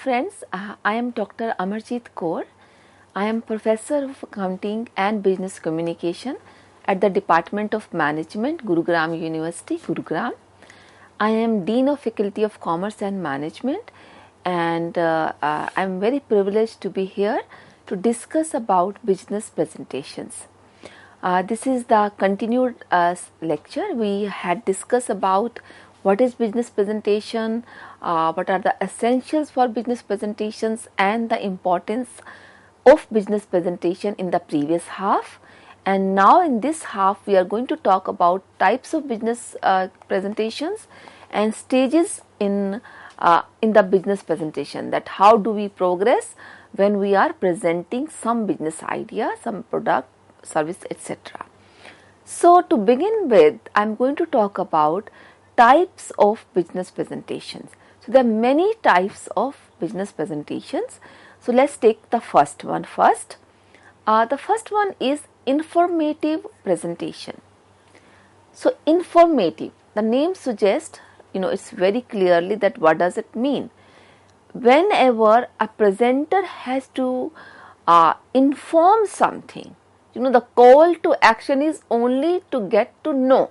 friends, I am Dr. Amarjit Kaur. I am Professor of Accounting and Business Communication at the Department of Management, Gurugram University, Gurugram. I am Dean of Faculty of Commerce and Management, and I am very privileged to be here to discuss about business presentations. This is the continued lecture. We had discussed about what is business presentation, what are the essentials for business presentations and the importance of business presentation in the previous half. And now in this half we are going to talk about types of business presentations and stages in the business presentation, that how do we progress when we are presenting some business idea, some product, service, etc. So to begin with, I am going to talk about types of business presentations. So there are many types of business presentations. So let's take the first one first. The first one is informative presentation. So informative, the name suggests, it's very clearly that what does it mean. Whenever a presenter has to inform something, the call to action is only to get to know.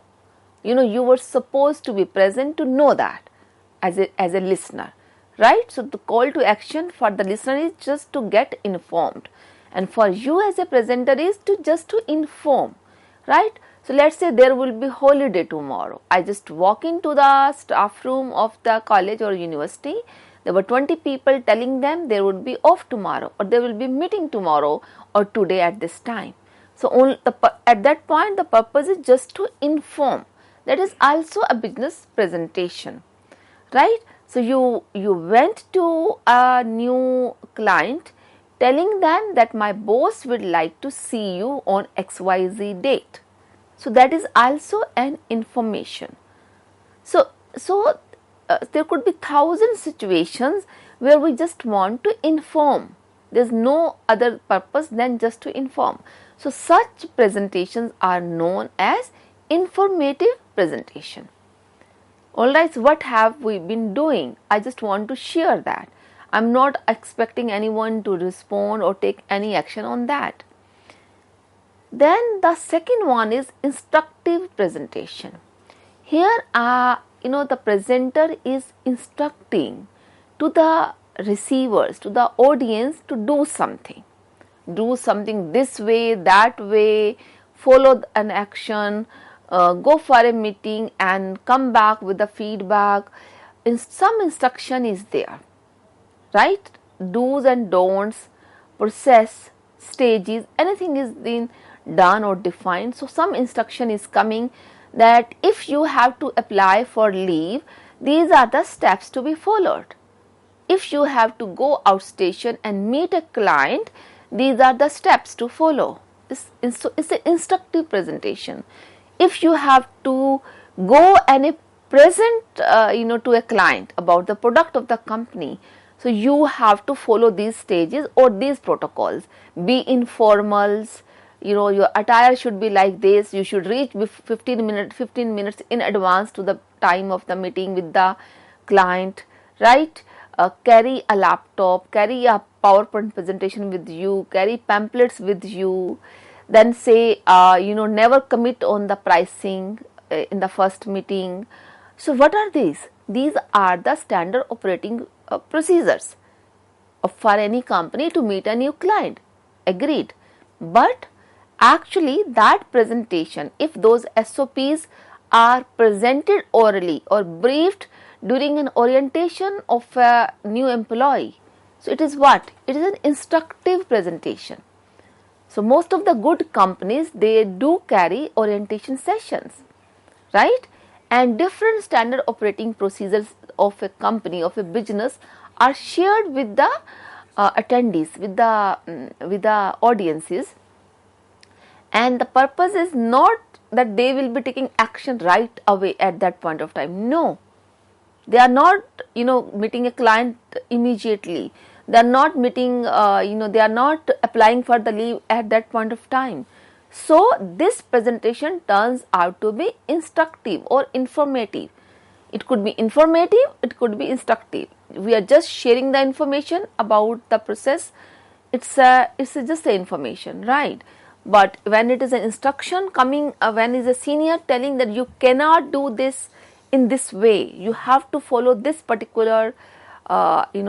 You were supposed to be present to know that as a listener, right? So the call to action for the listener is just to get informed, and for you as a presenter is just to inform, right? So let's say there will be holiday tomorrow. I just walk into the staff room of the college or university. There were 20 people telling them there would be off tomorrow, or there will be meeting tomorrow or today at this time. So at that point the purpose is just to inform. That is also a business presentation, right? So you went to a new client telling them that my boss would like to see you on XYZ date. So that is also an information. So there could be 1,000 situations where we just want to inform. There is no other purpose than just to inform. So such presentations are known as informative presentation. Alright, so what have we been doing? I just want to share that. I am not expecting anyone to respond or take any action on that. Then the second one is instructive presentation. Here the presenter is instructing to the receivers, to the audience, to do something. Do something this way, that way, follow an action, go for a meeting and come back with the feedback. Some instruction is there, right? Do's and don'ts, process, stages, anything is being done or defined. So some instruction is coming that if you have to apply for leave, these are the steps to be followed. If you have to go outstation and meet a client, these are the steps to follow. It's an instructive presentation. If you have to go and present to a client about the product of the company, so you have to follow these stages or these protocols. Be informals, your attire should be like this. You should reach 15 minutes in advance to the time of the meeting with the client, right? Carry a laptop, carry a PowerPoint presentation with you, carry pamphlets with you. Then say, never commit on the pricing in the first meeting. So what are these? These are the standard operating procedures for any company to meet a new client. Agreed. But actually that presentation, if those SOPs are presented orally or briefed during an orientation of a new employee, so it is what? It is an instructive presentation. So most of the good companies, they do carry orientation sessions, right? And different standard operating procedures of a company, of a business, are shared with the attendees, with the audiences. And the purpose is not that they will be taking action right away at that point of time. No, they are not meeting a client immediately. They are not meeting, they are not applying for the leave at that point of time. So this presentation turns out to be instructive or informative. It could be informative, it could be instructive. We are just sharing the information about the process. It's just the information, right? But when it is an instruction coming, when is a senior telling that you cannot do this in this way, you have to follow this particular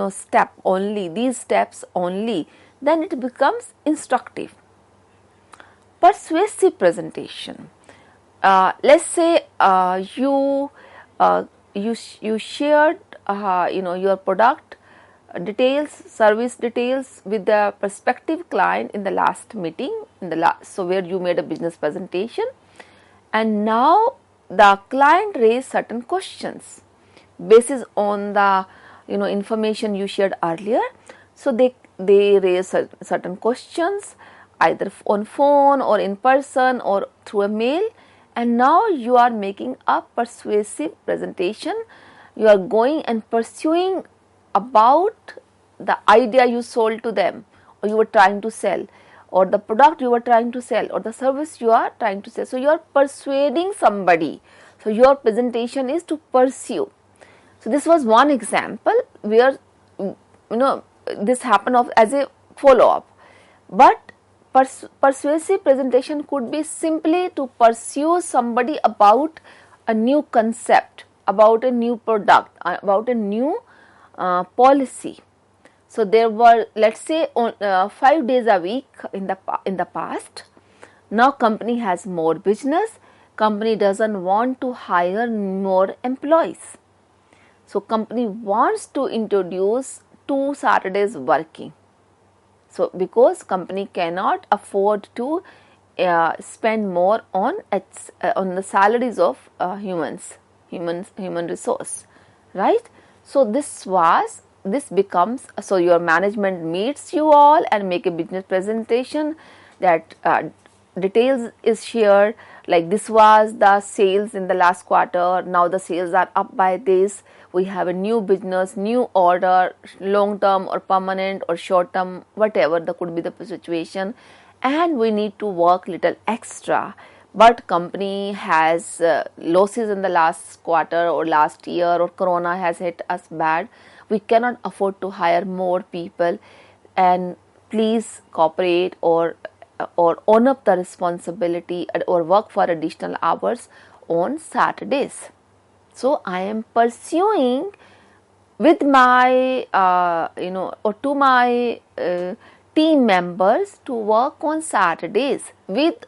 step only, these steps only, then it becomes instructive. Persuasive presentation. Let's say you shared your product details, service details with the prospective client in the last meeting, so where you made a business presentation, and now the client raised certain questions basis on the information you shared earlier. So they raise certain questions either on phone or in person or through a mail, and now you are making a persuasive presentation. You are going and pursuing about the idea you sold to them, or you were trying to sell, or the product you were trying to sell, or the service you are trying to sell. So you are persuading somebody. So your presentation is to pursue. So this was one example where this happened as a follow-up. But persuasive presentation could be simply to pursue somebody about a new concept, about a new product, about a new policy. So there were, let's say, 5 days a week in the past. Now company has more business. Company doesn't want to hire more employees. So company wants to introduce 2 Saturdays working. So because company cannot afford to spend more on the salaries of human resource, right? So this becomes, so your management meets you all and make a business presentation that details is shared, like this was the sales in the last quarter, now the sales are up by this, we have a new business, new order, long term or permanent or short term, whatever that could be the situation, and we need to work little extra, but company has losses in the last quarter or last year, or corona has hit us bad, we cannot afford to hire more people, and please cooperate or own up the responsibility or work for additional hours on Saturdays. So I am pursuing with my or to my team members to work on Saturdays with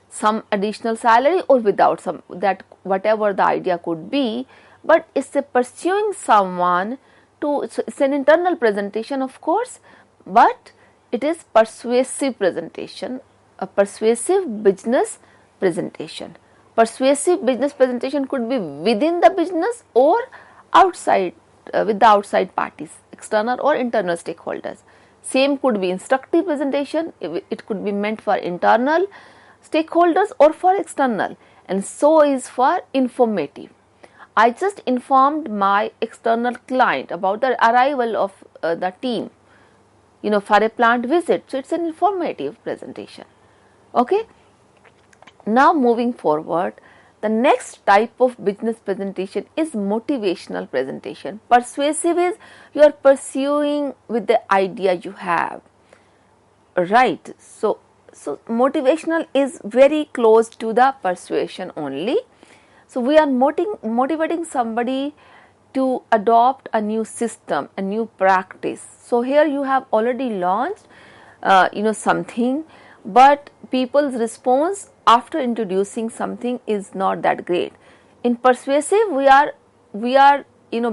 some additional salary or without some, that whatever the idea could be, but it's a pursuing someone to, it's an internal presentation of course, but it is persuasive presentation, a persuasive business presentation. Persuasive business presentation could be within the business or outside, with the outside parties, external or internal stakeholders. Same could be instructive presentation, it could be meant for internal stakeholders or for external, and so is for informative. I just informed my external client about the arrival of the team, for a plant visit. So it's an informative presentation. Okay. Now moving forward, the next type of business presentation is motivational presentation. Persuasive is you are pursuing with the idea you have, right? So motivational is very close to the persuasion only. So we are motivating somebody to adopt a new system, a new practice. So here you have already launched something, but people's response after introducing something is not that great. In persuasive, we are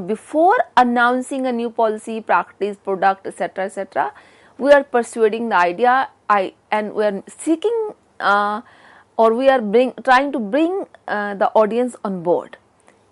before announcing a new policy, practice, product, etc., we are persuading the idea, and we are seeking or we are trying to bring the audience on board.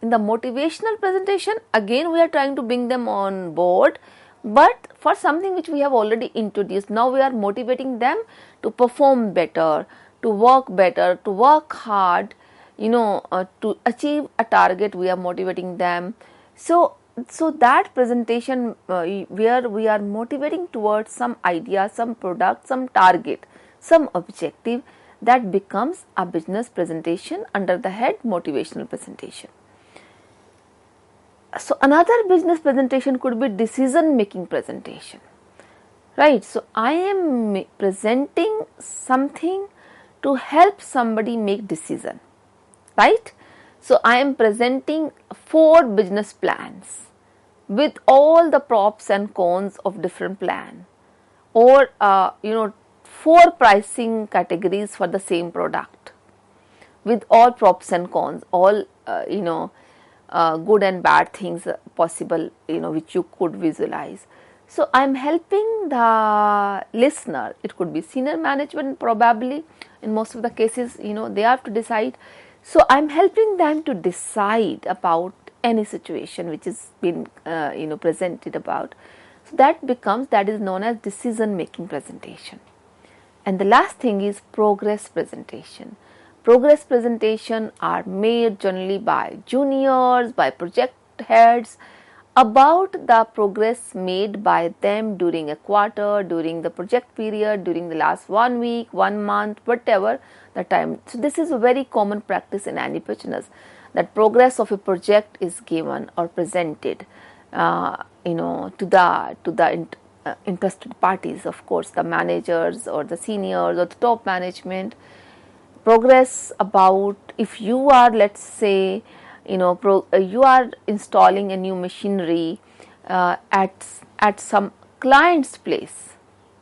In the motivational presentation, again we are trying to bring them on board, but for something which we have already introduced. Now we are motivating them to perform better, to work better, to work hard, to achieve a target. We are motivating them. So that presentation where we are motivating towards some idea, some product, some target, some objective, that becomes a business presentation under the head motivational presentation. So another business presentation could be decision making presentation, right? So I am presenting something to help somebody make decision, right? So I am presenting 4 business plans with all the props and cons of different plan, or 4 pricing categories for the same product with all props and cons, all good and bad things possible, which you could visualize. So I'm helping the listener. It could be senior management, probably in most of the cases, they have to decide. So I'm helping them to decide about any situation which is been presented about. So that is known as decision making presentation. And the last thing is progress presentation. Progress presentation are made generally by juniors, by project heads, about the progress made by them during a quarter, during the project period, during the last 1 week, 1 month, whatever the time. So this is a very common practice in any business, that progress of a project is given or presented to the interested parties, of course, the managers or the seniors or the top management. Progress about, if you are, let's say, you are installing a new machinery at some client's place,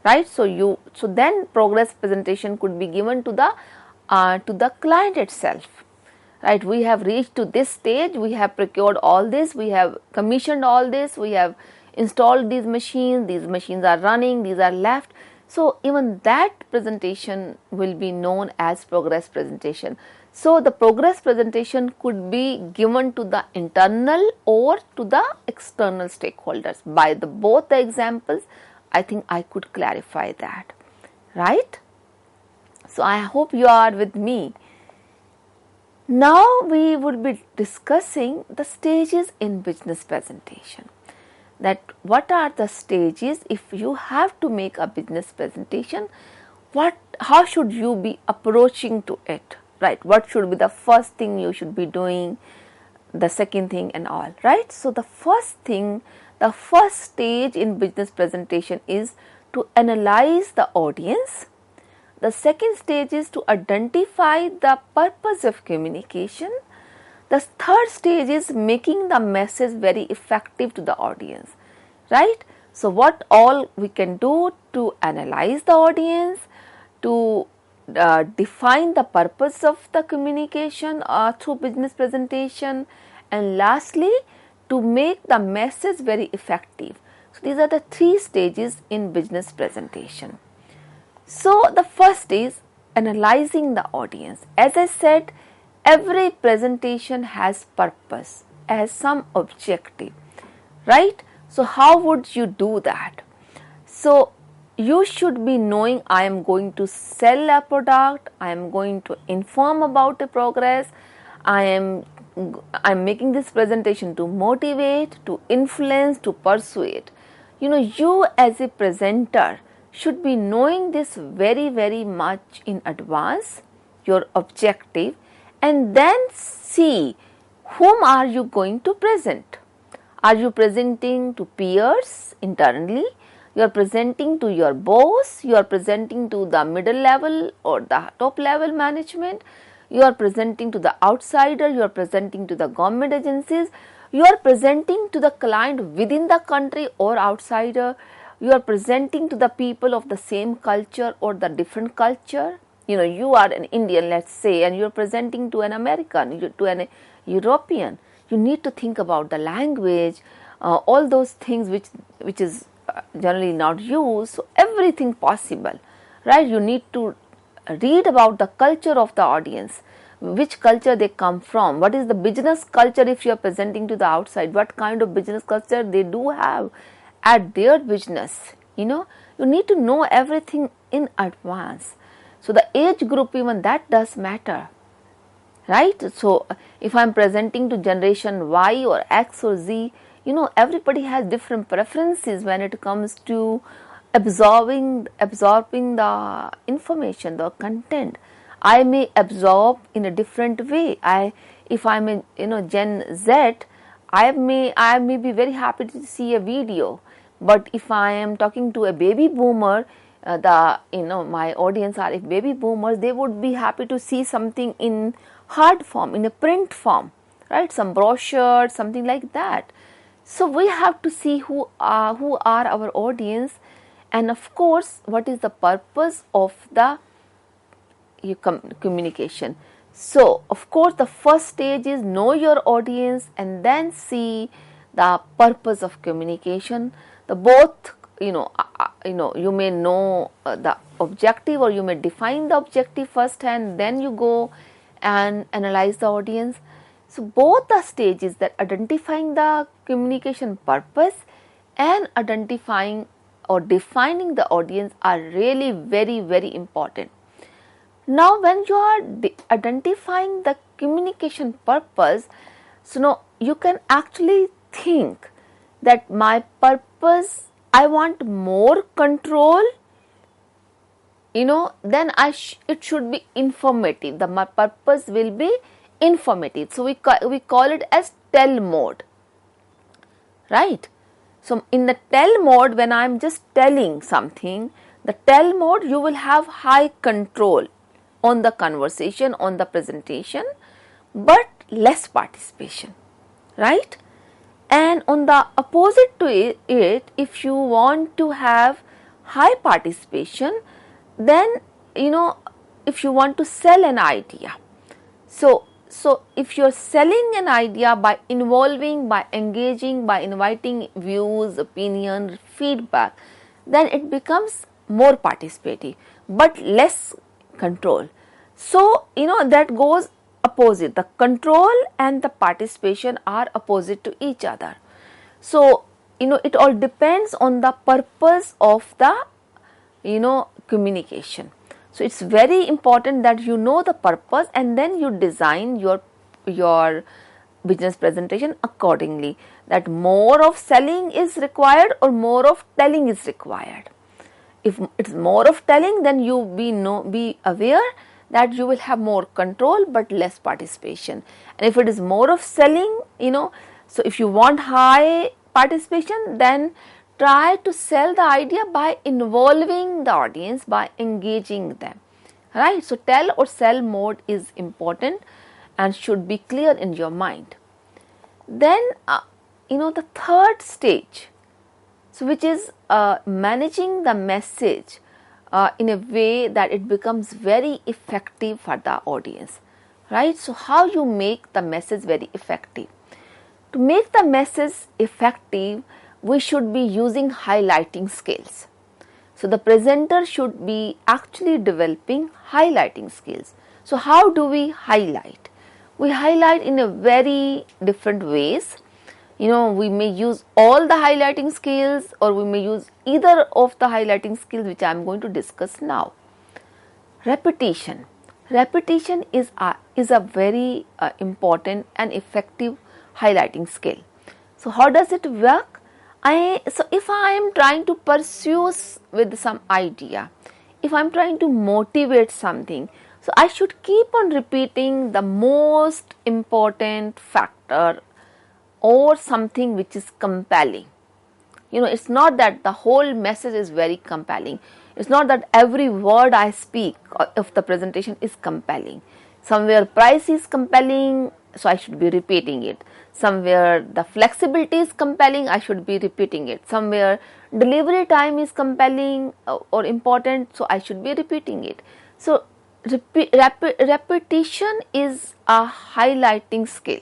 right? So then progress presentation could be given to the client itself, right? We have reached to this stage, we have procured all this, we have commissioned all this, we have installed these machines are running, these are left. So even that presentation will be known as progress presentation. So the progress presentation could be given to the internal or to the external stakeholders. By both the examples, I think I could clarify that, right? So I hope you are with me. Now we would be discussing the stages in business presentation. That what are the stages if you have to make a business presentation, how should you be approaching to it, right? What should be the first thing you should be doing, the second thing and all, right? So the first stage in business presentation is to analyze the audience. The second stage is to identify the purpose of communication. The third stage is making the message very effective to the audience, right? So what all we can do to analyze the audience, to define the purpose of the communication through business presentation, and lastly to make the message very effective. So these are the 3 stages in business presentation. So the first is analyzing the audience. As I said, every presentation has purpose, has some objective, right? So how would you do that? So you should be knowing, I am going to sell a product, I am going to inform about a progress, I am making this presentation to motivate, to influence, to persuade. You as a presenter should be knowing this very, very much in advance, your objective, and then see whom are you going to present. Are you presenting to peers internally? You are presenting to your boss, you are presenting to the middle level or the top level management, you are presenting to the outsider, you are presenting to the government agencies, you are presenting to the client within the country or outsider, you are presenting to the people of the same culture or the different culture. You are an Indian, let's say, and you are presenting to an American, to an European. You need to think about the language, all those things which is generally not used. So everything possible, right? You need to read about the culture of the audience, which culture they come from, what is the business culture if you are presenting to the outside, what kind of business culture they do have at their business. You need to know everything in advance. So the age group, even that does matter, right? So if I am presenting to generation Y or X or Z, everybody has different preferences when it comes to absorbing the information, the content. I may absorb in a different way. If I'm in Gen Z, I may be very happy to see a video, but if I am talking to a baby boomer, my audience are if baby boomers, they would be happy to see something in hard form, in a print form, right? Some brochure, something like that. So we have to see who are our audience, and of course, what is the purpose of the communication. So of course the first stage is know your audience and then see the purpose of communication. The both, you may know the objective, or you may define the objective first and then you go and analyze the audience. So both the stages, that identifying the communication purpose and identifying or defining the audience, are really very, very important. Now when you are identifying the communication purpose, so now you can actually think that my purpose, I want more control, then it should be informative. My purpose will be informative. So we call it as tell mode, right? So in the tell mode, when I am just telling something, the tell mode, you will have high control on the conversation, on the presentation, but less participation, right? And on the opposite to it, if you want to have high participation, then if you want to sell an idea, so if you're selling an idea by involving, by engaging, by inviting views, opinion, feedback, then it becomes more participative but less control. So that goes opposite. The control and the participation are opposite to each other. So it all depends on the purpose of the communication. So it's very important that you know the purpose and then you design your business presentation accordingly, that more of selling is required or more of telling is required. If it's more of telling, then you be aware that you will have more control but less participation. And if it is more of selling, so if you want high participation, then try to sell the idea by involving the audience, by engaging them, right? So tell or sell mode is important and should be clear in your mind. Then the third stage, so which is managing the message in a way that it becomes very effective for the audience, right? So how you make the message very effective? To make the message effective, we should be using highlighting skills. So the presenter should be actually developing highlighting skills. So how do we highlight? We highlight in a very different ways. We may use all the highlighting skills, or we may use either of the highlighting skills which I am going to discuss now. Repetition. Repetition is a very important and effective highlighting skill. So how does it work? So if I am trying to pursue with some idea, if I am trying to motivate something, so I should keep on repeating the most important factor or something which is compelling. It's not that the whole message is very compelling. It's not that every word I speak of the presentation is compelling. Somewhere price is compelling, so I should be repeating it. Somewhere the flexibility is compelling, I should be repeating it. Somewhere delivery time is compelling or important, so I should be repeating it. So repetition is a highlighting skill.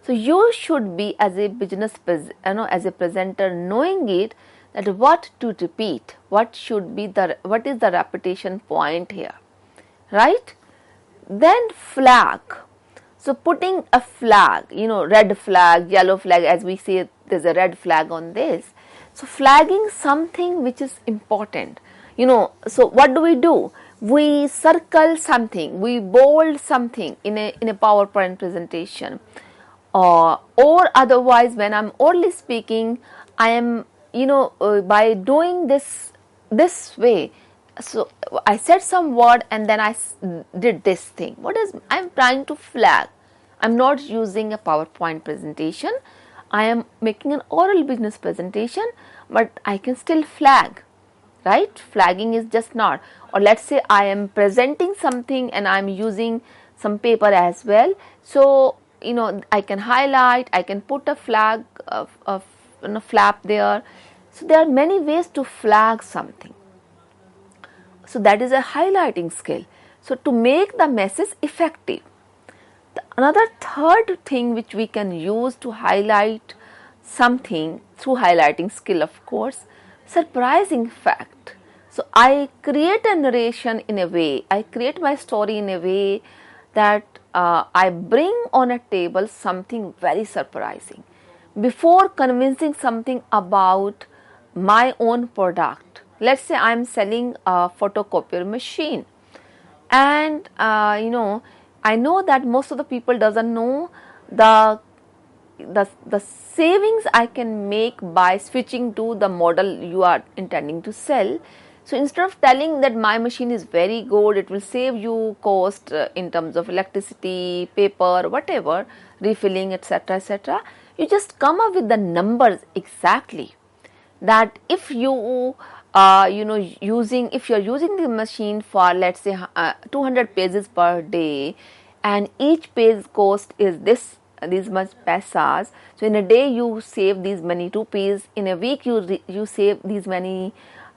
So you should be, as a business, as a presenter, knowing it, that what to repeat, what is the repetition point here, right? Then flag. So putting a flag, red flag, yellow flag, as we say, there's a red flag on this. So flagging something which is important. So what do? We circle something, we bold something in a PowerPoint presentation. Or otherwise, when I'm orally speaking, I am, by doing this way, so I said some word and then I did this thing. I'm trying to flag. I'm not using a PowerPoint presentation. I am making an oral business presentation, but I can still flag, right? Flagging is just not, or let's say I am presenting something and I am using some paper as well. So, I can highlight, I can put a flag, flap there. So there are many ways to flag something. So that is a highlighting skill. So to make the message effective. Another third thing which we can use to highlight something through highlighting skill, of course, surprising fact. So I create a narration in a way, I create my story in a way that I bring on a table something very surprising before convincing something about my own product. Let's say I am selling a photocopier machine, and I know that most of the people doesn't know the savings I can make by switching to the model you are intending to sell. So instead of telling that my machine is very good, it will save you cost in terms of electricity, paper, whatever, refilling, etc., etc., you just come up with the numbers exactly. That if you if you're using the machine for, let's say, 200 pages per day, and each page cost is these much paisas, so in a day you save these many rupees, in a week you save these many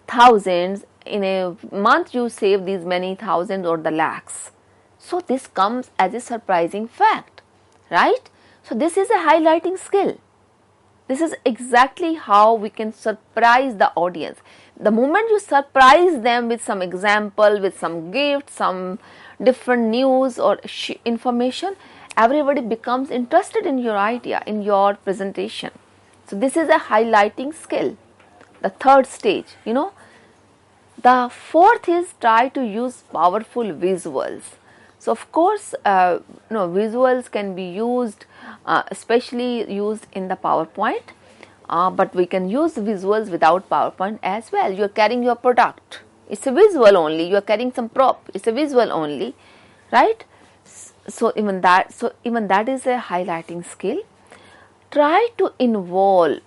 thousands, in a month you save these many thousands or the lakhs. So this comes as a surprising fact, right? So this is a highlighting skill. This is exactly how we can surprise the audience. The moment you surprise them with some example, with some gift, some different news or information, everybody becomes interested in your idea, in your presentation. So this is a highlighting skill, the third stage, The fourth is try to use powerful visuals. So of course, visuals can be used, especially used in the PowerPoint, but we can use visuals without PowerPoint as well. You are carrying your product, it's a visual only. You are carrying some prop, it's a visual only, right? So even that is a highlighting skill. Try to involve.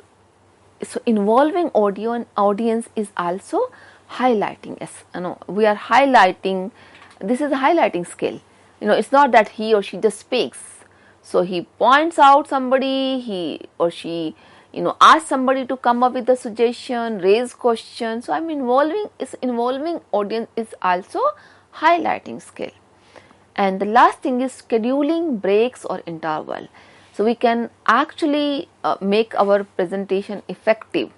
So involving audience is also highlighting. We are highlighting. This is a highlighting skill. It's not that he or she just speaks. So he points out somebody, he or she, asks somebody to come up with a suggestion, raise questions. So I'm involving audience is also highlighting skill. And the last thing is scheduling breaks or interval. So we can actually make our presentation effective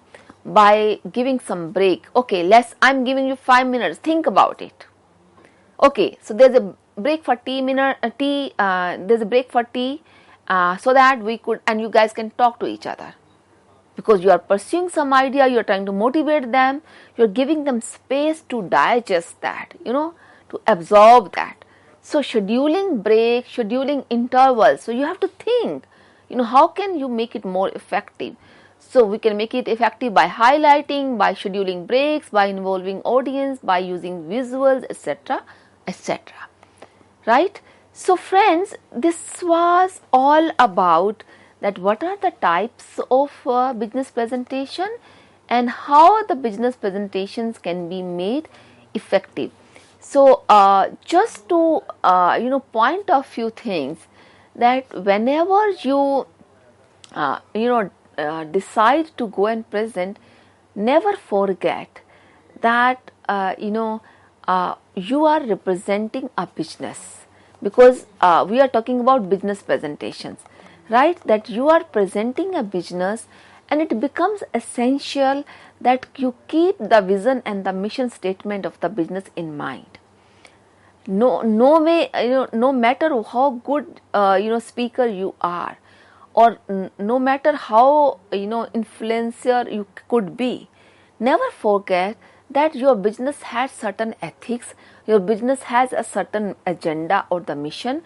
by giving some break. Okay, I'm giving you 5 minutes, think about it. Okay, so there's a break for there's a break for tea, so that we could, and you guys can talk to each other. Because you are pursuing some idea, you are trying to motivate them, you are giving them space to digest that, to absorb that. So scheduling break, scheduling intervals. So you have to think, how can you make it more effective? So we can make it effective by highlighting, by scheduling breaks, by involving audience, by using visuals, etc., etc. Right? So friends, this was all about that what are the types of business presentation and how the business presentations can be made effective. So just to point a few things, that whenever you decide to go and present, never forget that you are representing a business, because we are talking about business presentations, right? That you are presenting a business, and it becomes essential that you keep the vision and the mission statement of the business in mind. No way, no matter how good speaker you are, or no matter how influencer you could be, never forget that your business has certain ethics, your business has a certain agenda or the mission.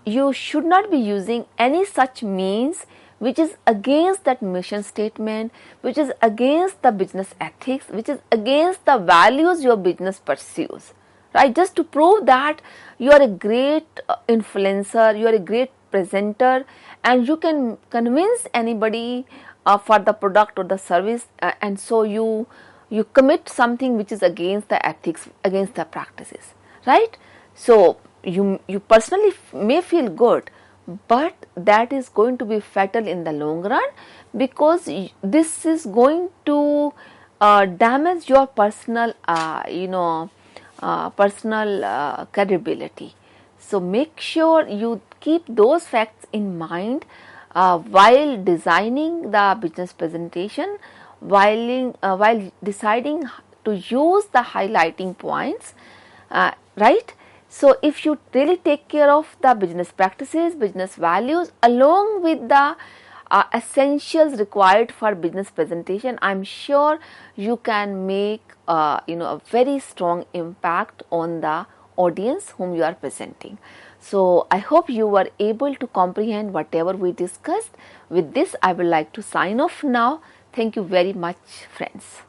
You should not be using any such means which is against that mission statement, which is against the business ethics, which is against the values your business pursues, right? Just to prove that you are a great influencer, you are a great presenter, and you can convince anybody for the product or the service, and so you commit something which is against the ethics, against the practices, right? So you personally may feel good, but that is going to be fatal in the long run, because this is going to damage your personal credibility. So make sure you keep those facts in mind while designing the business presentation, while deciding to use the highlighting points, right? So if you really take care of the business practices, business values, along with the essentials required for business presentation, I'm sure you can make a very strong impact on the audience whom you are presenting. So I hope you were able to comprehend whatever we discussed. With this, I would like to sign off now. Thank you very much, friends.